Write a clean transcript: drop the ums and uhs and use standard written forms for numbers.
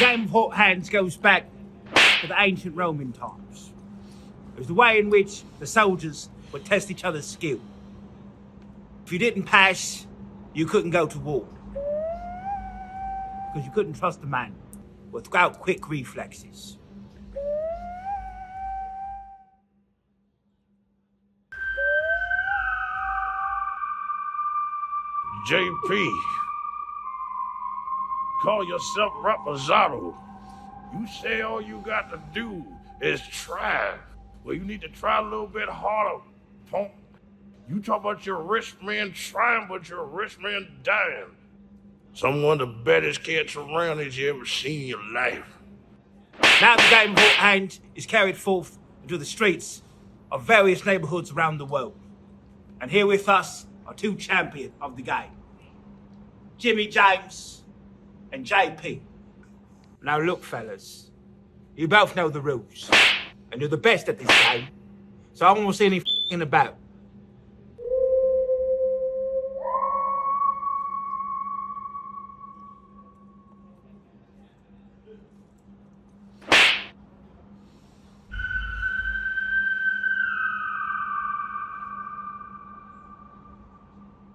game of hot hands goes back to the ancient Roman times. It was the way in which the soldiers would test each other's skill. If you didn't pass, you couldn't go to war. Because you couldn't trust a man without quick reflexes. JP, call yourself REPOSADO. You say all you got to do is try. Well, you need to try a little bit harder, punk. You talk about your rich man trying, but your rich man dying. Some one of the baddest cats around that you ever seen in your life. Now the game of hot hand is carried forth into the streets of various neighborhoods around the world. And here with us are two champions of the game, Jimmy James and JP. Now look, fellas, you both know the rules, and you're the best at this game, so I won't see any f***ing about.